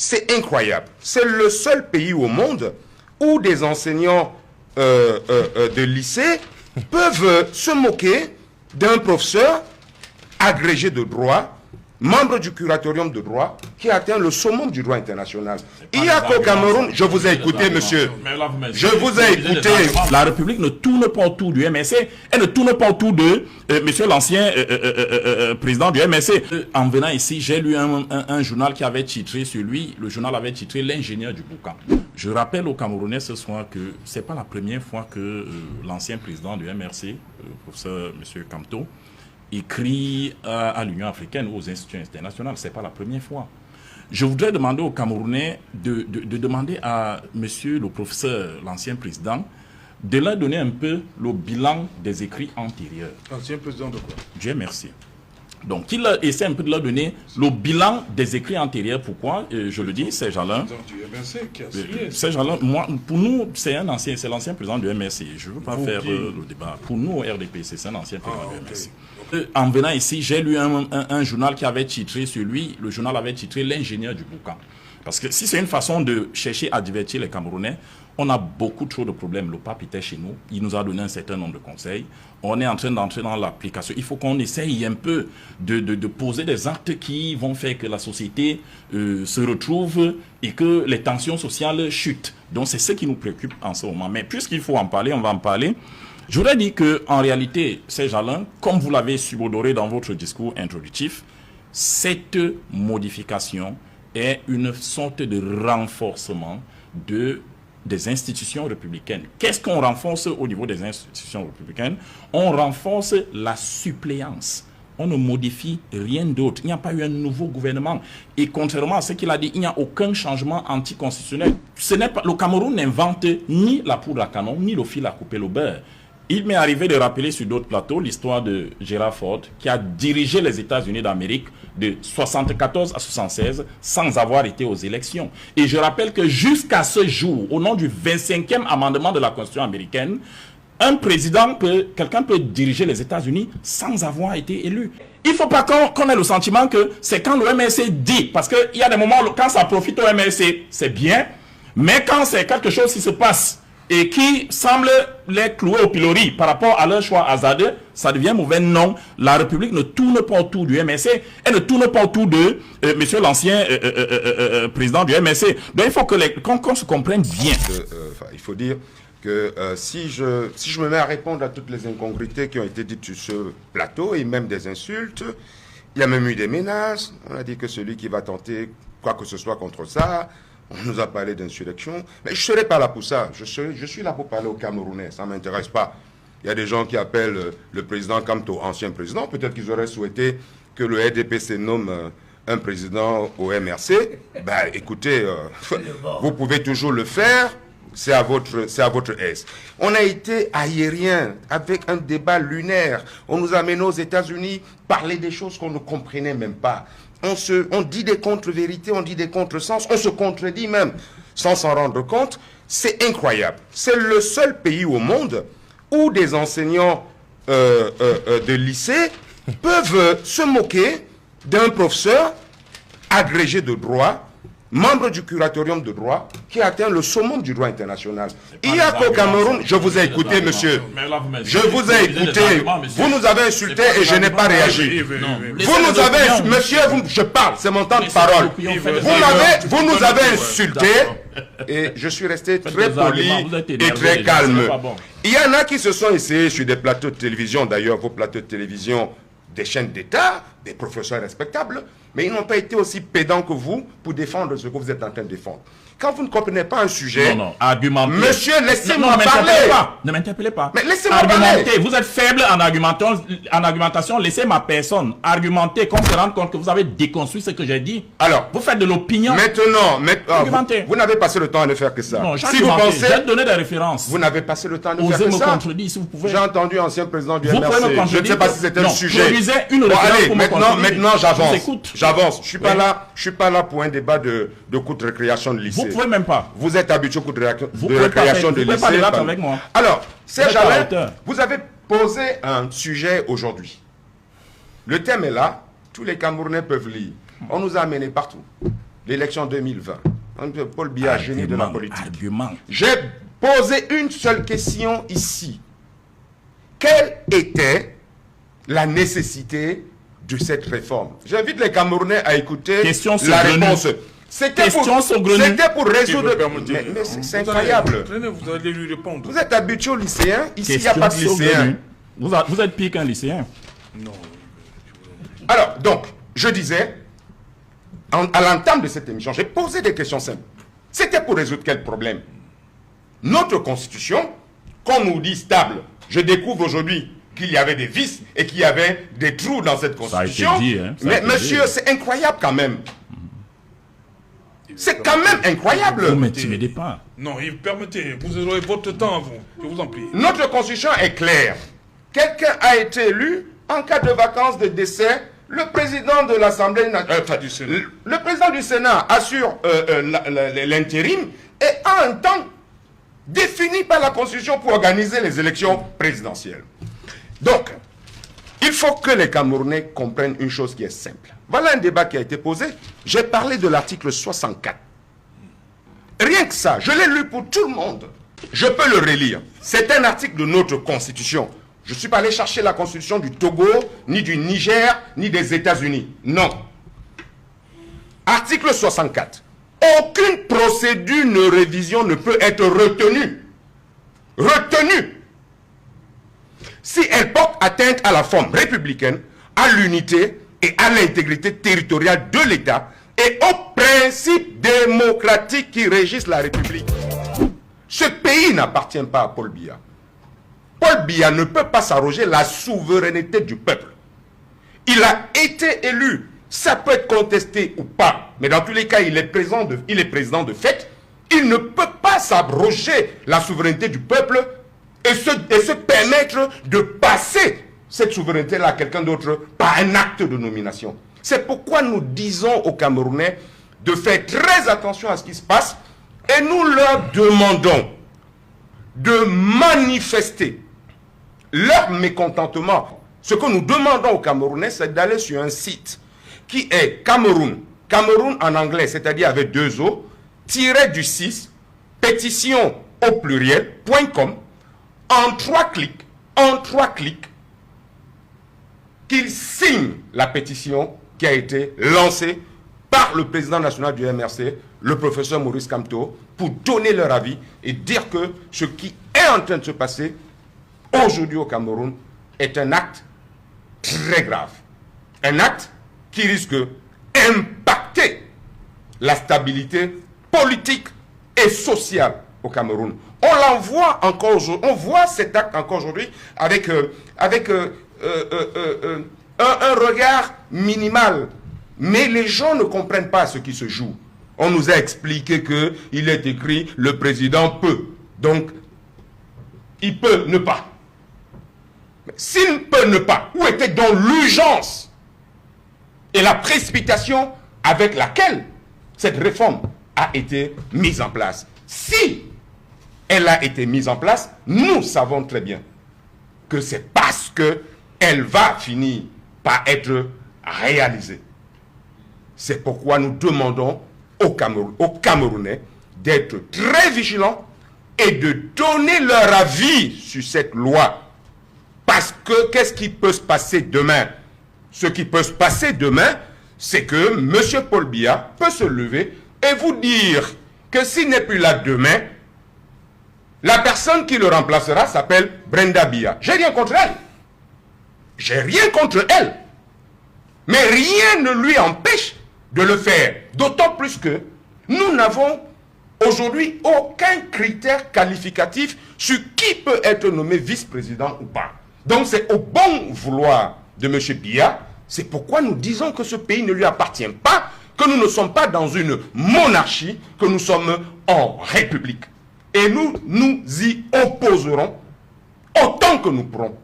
C'est incroyable. C'est le seul pays au monde où des enseignants de lycée peuvent se moquer d'un professeur agrégé de droit, membre du curatorium de droit, qui atteint le summum du droit international. Il y a qu'au Cameroun, je vous ai écouté, monsieur. Je vous ai écouté. La République ne tourne pas autour du MSC, elle ne tourne pas autour de monsieur l'ancien président du MSC. En venant ici, j'ai lu un journal qui avait titré sur lui, le journal avait titré l'ingénieur du boucan. Je rappelle aux Camerounais ce soir que ce n'est pas la première fois que l'ancien président du MRC, professeur monsieur Kamto, écrit à l'Union africaine ou aux institutions internationales. Ce n'est pas la première fois. Je voudrais demander aux Camerounais de demander à monsieur le professeur, l'ancien président, de leur donner un peu le bilan des écrits antérieurs. Ancien président de quoi? Dieu merci. Donc, qu'il essaie un peu de leur donner le bilan des écrits antérieurs. Pourquoi? Je le dis, c'est Jalin. C'est Jalin. Moi, pour nous, c'est l'ancien président du MRC. Je ne veux pas faire le débat. Pour nous, au RDPC, c'est un ancien président du MRC. En venant ici, j'ai lu un journal qui avait titré sur lui, le journal avait titré l'ingénieur du boucan. Parce que si c'est une façon de chercher à divertir les Camerounais, on a beaucoup trop de problèmes. Le pape était chez nous, il nous a donné un certain nombre de conseils. On est en train d'entrer dans l'application. Il faut qu'on essaye un peu de poser des actes qui vont faire que la société se retrouve et que les tensions sociales chutent. Donc c'est ce qui nous préoccupe en ce moment. Mais puisqu'il faut en parler, on va en parler. Je voudrais dire qu'en réalité, c'est Jalin, comme vous l'avez subodoré dans votre discours introductif, cette modification est une sorte de renforcement des institutions républicaines. Qu'est-ce qu'on renforce au niveau des institutions républicaines? On renforce la suppléance. On ne modifie rien d'autre. Il n'y a pas eu un nouveau gouvernement. Et contrairement à ce qu'il a dit, il n'y a aucun changement anticonstitutionnel. Le Cameroun n'invente ni la poudre à canon, ni le fil à couper le beurre. Il m'est arrivé de rappeler sur d'autres plateaux l'histoire de Gerald Ford, qui a dirigé les États-Unis d'Amérique de 1974 à 1976 sans avoir été aux élections. Et je rappelle que jusqu'à ce jour, au nom du 25e amendement de la Constitution américaine, quelqu'un peut diriger les États-Unis sans avoir été élu. Il ne faut pas qu'on ait le sentiment que c'est quand le MRC dit, parce qu'il y a des moments où quand ça profite au MRC, c'est bien, mais quand c'est quelque chose qui se passe et qui semble les clouer au pilori par rapport à leur choix hasardeux, ça devient mauvais. Non, la République ne tourne pas autour du MRC, elle ne tourne pas autour de monsieur l'ancien président du MRC. Donc il faut qu'on se comprenne bien. Il faut dire que si je me mets à répondre à toutes les incongruités qui ont été dites sur ce plateau, et même des insultes, il y a même eu des menaces. On a dit que celui qui va tenter quoi que ce soit contre ça, on nous a parlé d'insurrection, mais je ne serai pas là pour ça. Je suis là pour parler aux Camerounais, ça ne m'intéresse pas. Il y a des gens qui appellent le président Kamto ancien président. Peut-être qu'ils auraient souhaité que le RDPC nomme un président au MRC. Ben, écoutez, vous pouvez toujours le faire, c'est à votre aise. On a été aériens avec un débat lunaire. On nous a amenés aux États-Unis parler des choses qu'on ne comprenait même pas. On dit des contre-vérités, on dit des contresens, on se contredit même sans s'en rendre compte. C'est incroyable. C'est le seul pays au monde où des enseignants de lycée peuvent se moquer d'un professeur agrégé de droit, membre du curatorium de droit, qui atteint le summum du droit international. Il y a qu'au Cameroun, je vous ai écouté, monsieur. Je vous ai écouté. Vous nous avez insulté et je n'ai pas réagi. Vous nous avez insulté. Monsieur, je parle, c'est mon temps de parole. Vous nous avez insulté et je suis resté très poli et très calme. Il y en a qui se sont essayés sur des plateaux de télévision, d'ailleurs, vos plateaux de télévision, des chaînes d'État, des professeurs respectables, mais ils n'ont pas été aussi pédants que vous pour défendre ce que vous êtes en train de défendre. Quand vous ne comprenez pas un sujet, argumentez. Monsieur, laissez-moi parler. Ne m'interpellez pas. Mais laissez-moi parler. Vous êtes faible en argumentation. Laissez ma personne argumenter, qu'on se rende compte que vous avez déconstruit ce que j'ai dit. Alors, vous faites de l'opinion. Maintenant, vous n'avez passé le temps à ne faire que ça. Non, si vous pensez, j'ai donné des références. Vous n'avez passé le temps à ne faire que ça. Osez me contredire si vous pouvez. J'ai entendu ancien président du MRC. Je ne sais pas si c'était le sujet. Une allez, maintenant j'avance. Je suis pas là pour un débat de cours de récréation de lycée. Vous pouvez même pas. Vous êtes habitué au cours de récréation de lycée. Vous pouvez pas avec moi. Alors, Serge Alain, vous avez posé un sujet aujourd'hui. Le thème est là. Tous les Camerounais peuvent lire. On nous a amenés partout. l'élection 2020. Paul Biya, génie de la politique. Argument. J'ai posé une seule question ici. Quelle était la nécessité de cette réforme? J'invite les Camerounais à écouter la réponse. C'était pour résoudre... Mais c'est incroyable. Vous allez lui répondre. Vous êtes habitué au lycéen. Ici, il n'y a pas de lycéen. Vous êtes pire qu'un lycéen. Non. Alors, donc, je disais, à l'entame de cette émission, j'ai posé des questions simples. C'était pour résoudre quel problème? Notre constitution, qu'on nous dit stable, je découvre aujourd'hui qu'il y avait des vices et qu'il y avait des trous dans cette constitution. Ça a été dit, hein. Mais monsieur, c'est incroyable quand même. C'est quand même incroyable. Vous ne m'intimidez pas. Non, permettez, vous aurez votre temps à vous. Je vous en prie. Notre constitution est claire. Quelqu'un a été élu en cas de vacances, de décès. Le président de l'Assemblée nationale, le président du Sénat assure l'intérim et a un temps défini par la Constitution pour organiser les élections présidentielles. Donc, il faut que les Camerounais comprennent une chose qui est simple. Voilà un débat qui a été posé. J'ai parlé de l'article 64. Rien que ça, je l'ai lu pour tout le monde. Je peux le relire. C'est un article de notre Constitution. Je ne suis pas allé chercher la Constitution du Togo, ni du Niger, ni des États-Unis. Non. Article 64. Aucune procédure de révision ne peut être retenue. Retenue. Si elle porte atteinte à la forme républicaine, à l'unité et à l'intégrité territoriale de l'État et aux principes démocratiques qui régissent la République. Ce pays n'appartient pas à Paul Biya. Paul Biya ne peut pas s'arroger la souveraineté du peuple. Il a été élu. Ça peut être contesté ou pas. Mais dans tous les cas, il est président de fait. Il ne peut pas s'abroger la souveraineté du peuple et se permettre de passer cette souveraineté-là à quelqu'un d'autre par un acte de nomination. C'est pourquoi nous disons aux Camerounais de faire très attention à ce qui se passe et nous leur demandons de manifester leur mécontentement. Ce que nous demandons aux Camerounais, c'est d'aller sur un site qui est Cameroun en anglais, c'est-à-dire avec 2 O, -du-6, pétition au pluriel.com, en 3 clics, qu'ils signent la pétition qui a été lancée par le président national du MRC, le professeur Maurice Kamto, pour donner leur avis et dire que ce qui est en train de se passer aujourd'hui au Cameroun est un acte très grave. Un acte qui risque d'impacter la stabilité politique et sociale au Cameroun. On voit cet acte encore aujourd'hui avec un regard minimal. Mais les gens ne comprennent pas ce qui se joue. On nous a expliqué qu'il est écrit « le président peut ». Donc, il peut ne pas. S'il peut ne pas, où était donc l'urgence et la précipitation avec laquelle cette réforme a été mise en place? Si elle a été mise en place, nous savons très bien que c'est parce qu'elle va finir par être réalisée. C'est pourquoi nous demandons aux Camerounais d'être très vigilants et de donner leur avis sur cette loi. Parce que qu'est-ce qui peut se passer demain? Ce qui peut se passer demain, c'est que M. Paul Biya peut se lever et vous dire que s'il n'est plus là demain, la personne qui le remplacera s'appelle Brenda Biya. J'ai rien contre elle. J'ai rien contre elle. Mais rien ne lui empêche de le faire. D'autant plus que nous n'avons aujourd'hui aucun critère qualificatif sur qui peut être nommé vice-président ou pas. Donc c'est au bon vouloir de M. Biya. C'est pourquoi nous disons que ce pays ne lui appartient pas, que nous ne sommes pas dans une monarchie, que nous sommes en république. Et nous nous y opposerons autant que nous pourrons.